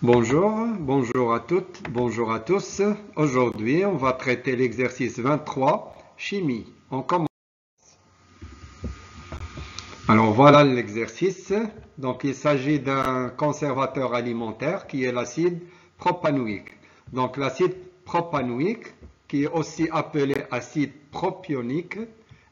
Bonjour à toutes, bonjour à tous. Aujourd'hui, on va traiter l'exercice 23, chimie. On commence. Alors voilà l'exercice. Donc il s'agit d'un conservateur alimentaire qui est l'acide propanoïque. Donc l'acide propanoïque, qui est aussi appelé acide propionique,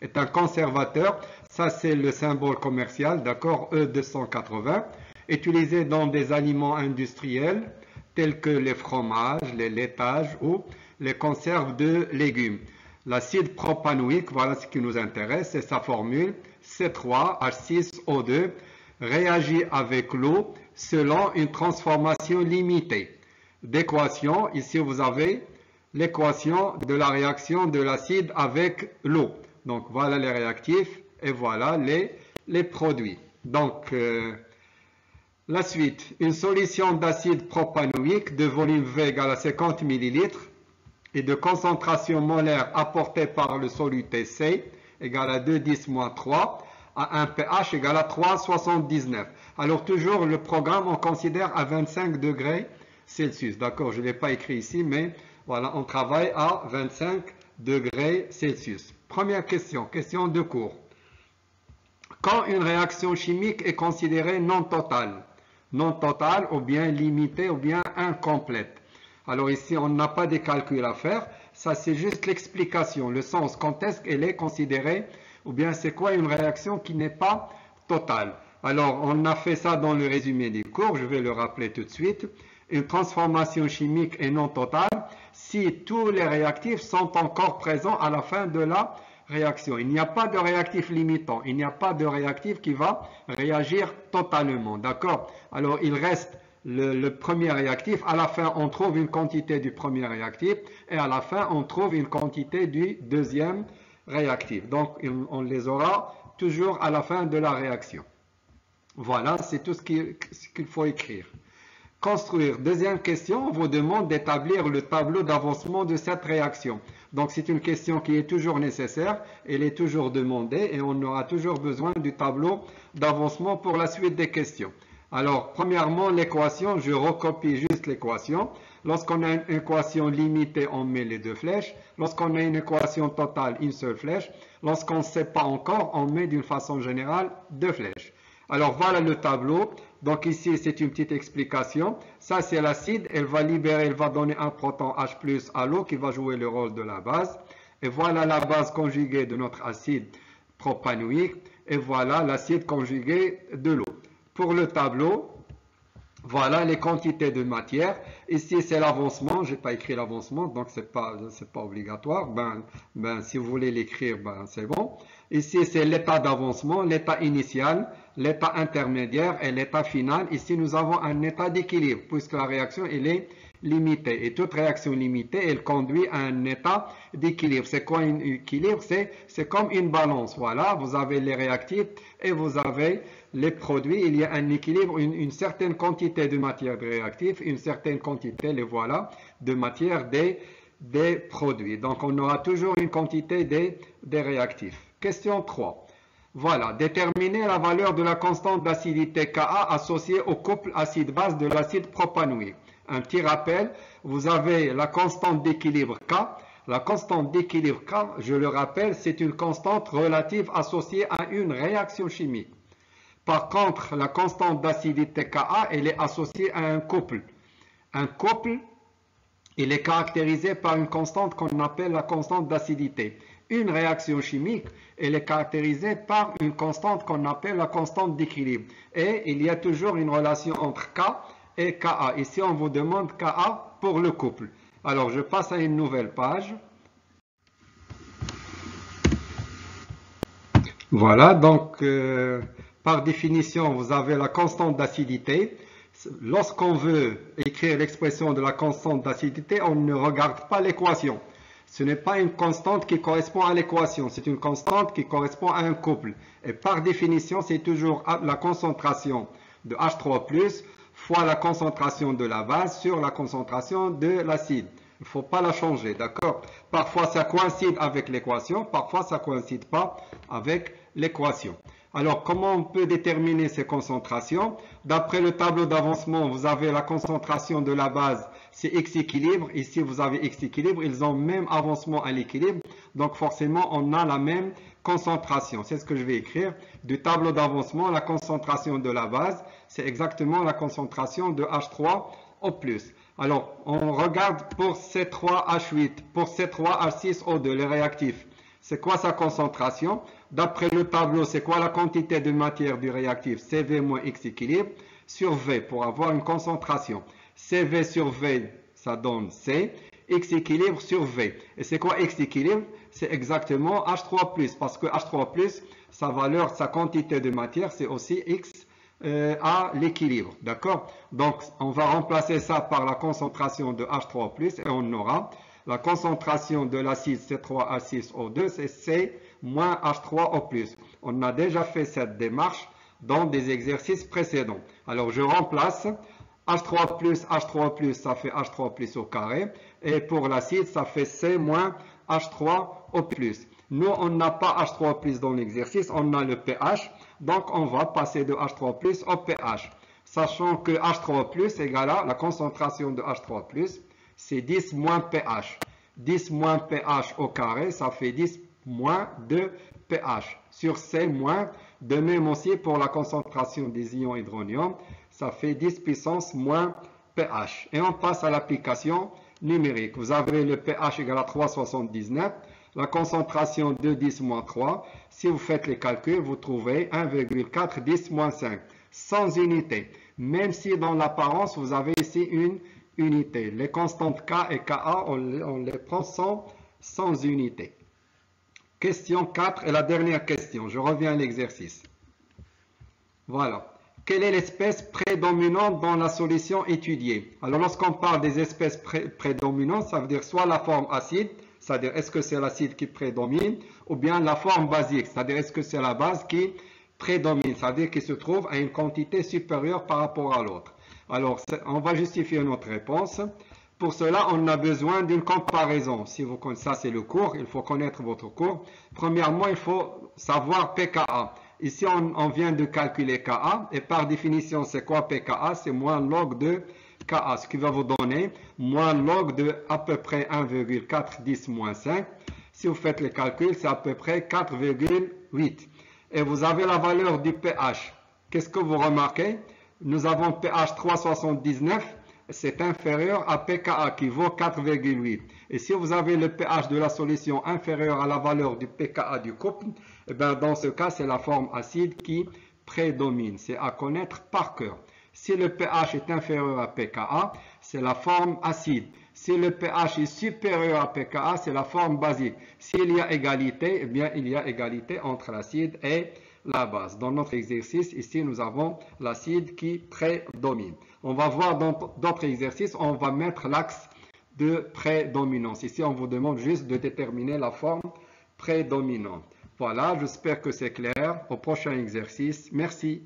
est un conservateur. Ça c'est le symbole commercial, d'accord, E280, utilisé dans des aliments industriels tels que les fromages, les laitages ou les conserves de légumes. L'acide propanoïque, voilà ce qui nous intéresse, c'est sa formule C3H6O2 réagit avec l'eau selon une transformation limitée d'équation. Ici, vous avez l'équation de la réaction de l'acide avec l'eau. Donc, voilà les réactifs et voilà les produits. Donc, la suite, une solution d'acide propanoïque de volume V égale à 50 ml et de concentration molaire apportée par le soluté C égale à 2,10-3 à un pH égale à 3,79. Alors toujours le programme on considère à 25 degrés Celsius. D'accord, je ne l'ai pas écrit ici, mais voilà, on travaille à 25 degrés Celsius. Première question, question de cours. Quand une réaction chimique est considérée non totale ou bien limitée ou bien incomplète. Alors ici, on n'a pas de calcul à faire. Ça, c'est juste l'explication, le sens. Quand est-ce qu'elle est considérée ou bien c'est quoi une réaction qui n'est pas totale. Alors, on a fait ça dans le résumé du cours. Je vais le rappeler tout de suite. Une transformation chimique est non totale si tous les réactifs sont encore présents à la fin de la réaction. Il n'y a pas de réactif limitant. Il n'y a pas de réactif qui va réagir totalement. D'accord? Alors, il reste le premier réactif. À la fin, on trouve une quantité du premier réactif. Et à la fin, on trouve une quantité du deuxième réactif. Donc, on les aura toujours à la fin de la réaction. Voilà, c'est tout ce qu'il faut écrire. Construire. Deuxième question, on vous demande d'établir le tableau d'avancement de cette réaction. Donc c'est une question qui est toujours nécessaire, elle est toujours demandée et on aura toujours besoin du tableau d'avancement pour la suite des questions. Alors premièrement l'équation, je recopie juste l'équation. Lorsqu'on a une équation limitée, on met les deux flèches. Lorsqu'on a une équation totale, une seule flèche. Lorsqu'on ne sait pas encore, on met d'une façon générale deux flèches. Alors voilà le tableau. Donc ici, c'est une petite explication. Ça, c'est l'acide. Elle va donner un proton H+ à l'eau qui va jouer le rôle de la base. Et voilà la base conjuguée de notre acide propanoïque. Et voilà l'acide conjugué de l'eau. Pour le tableau, voilà les quantités de matière. Ici, c'est l'avancement. Je n'ai pas écrit l'avancement, donc ce n'est pas obligatoire. Si vous voulez l'écrire, c'est bon. Ici, c'est l'état d'avancement, l'état initial, l'état intermédiaire et l'état final. Ici, nous avons un état d'équilibre, puisque la réaction, elle est limitée. Et toute réaction limitée, elle conduit à un état d'équilibre. C'est quoi un équilibre? C'est comme une balance. Voilà, vous avez les réactifs et vous avez les produits. Il y a un équilibre, une certaine quantité de matière de réactifs, une certaine quantité, les voilà, de matière des produits. Donc, on aura toujours une quantité des réactifs. Question 3. Voilà, déterminer la valeur de la constante d'acidité Ka associée au couple acide-base de l'acide propanoïque. Un petit rappel, vous avez la constante d'équilibre K. La constante d'équilibre K, je le rappelle, c'est une constante relative associée à une réaction chimique. Par contre, la constante d'acidité Ka, elle est associée à un couple. Un couple, il est caractérisé par une constante qu'on appelle la constante d'acidité. Une réaction chimique, elle est caractérisée par une constante qu'on appelle la constante d'équilibre. Et il y a toujours une relation entre K et Ka. Ici, on vous demande Ka pour le couple. Alors, je passe à une nouvelle page. Voilà, donc, par définition, vous avez la constante d'acidité. Lorsqu'on veut écrire l'expression de la constante d'acidité, on ne regarde pas l'équation. Ce n'est pas une constante qui correspond à l'équation, c'est une constante qui correspond à un couple. Et par définition, c'est toujours la concentration de H3+, fois la concentration de la base sur la concentration de l'acide. Il ne faut pas la changer, d'accord? Parfois, ça coïncide avec l'équation, parfois, ça ne coïncide pas avec l'équation. Alors, comment on peut déterminer ces concentrations? D'après le tableau d'avancement, vous avez la concentration de la base, c'est X équilibre. Ici, vous avez X équilibre. Ils ont même avancement à l'équilibre. Donc, forcément, on a la même concentration. C'est ce que je vais écrire. Du tableau d'avancement, la concentration de la base, c'est exactement la concentration de H3O+. Alors, on regarde pour C3H8, pour C3H6O2, les réactifs. C'est quoi sa concentration? D'après le tableau, c'est quoi la quantité de matière du réactif? CV moins X équilibre sur V pour avoir une concentration. CV sur V, ça donne C. X équilibre sur V. Et c'est quoi X équilibre? C'est exactement H3+, parce que H3+, sa valeur, sa quantité de matière, c'est aussi X à l'équilibre. D'accord? Donc, on va remplacer ça par la concentration de H3+, et on aura la concentration de l'acide C3H6O2, c'est C moins H3O+. On a déjà fait cette démarche dans des exercices précédents. Alors, je remplace H3+, ça fait H3+ au carré. Et pour l'acide, ça fait C moins H3O+. Nous, on n'a pas H3+ dans l'exercice, on a le pH. Donc, on va passer de H3+ au pH. Sachant que H3+ égale à la concentration de H3+, c'est 10 moins pH. 10 moins pH au carré, ça fait 10 moins 2 pH. Sur C moins, de même aussi pour la concentration des ions hydronium, ça fait 10 puissance moins pH. Et on passe à l'application numérique. Vous avez le pH égal à 3,79, la concentration de 10 moins 3. Si vous faites les calculs, vous trouvez 1,4 10 moins 5, sans unité. Même si dans l'apparence, vous avez ici une unité. Les constantes K et Ka, on les prend sans unité. Question 4 et la dernière question. Je reviens à l'exercice. Voilà. Quelle est l'espèce prédominante dans la solution étudiée? Alors, lorsqu'on parle des espèces prédominantes, ça veut dire soit la forme acide, c'est-à-dire est-ce que c'est l'acide qui prédomine, ou bien la forme basique, c'est-à-dire est-ce que c'est la base qui prédomine, c'est-à-dire qui se trouve à une quantité supérieure par rapport à l'autre. Alors, on va justifier notre réponse. Pour cela, on a besoin d'une comparaison. Si vous connaissez ça, c'est le cours, il faut connaître votre cours. Premièrement, il faut savoir pKa. Ici, on vient de calculer Ka, et par définition, c'est quoi pKa? C'est moins log de Ka, ce qui va vous donner moins log de à peu près 1,4 10 moins 5. Si vous faites les calculs, c'est à peu près 4,8. Et vous avez la valeur du pH. Qu'est-ce que vous remarquez? Nous avons pH 3,79, c'est inférieur à pKa qui vaut 4,8. Et si vous avez le pH de la solution inférieur à la valeur du pKa du couple, eh bien dans ce cas, c'est la forme acide qui prédomine. C'est à connaître par cœur. Si le pH est inférieur à pKa, c'est la forme acide. Si le pH est supérieur à pKa, c'est la forme basique. S'il y a égalité, eh bien il y a égalité entre l'acide et la base. Dans notre exercice, ici, nous avons l'acide qui prédomine. On va voir dans d'autres exercices, on va mettre l'axe de prédominance. Ici, on vous demande juste de déterminer la forme prédominante. Voilà, j'espère que c'est clair. Au prochain exercice, merci.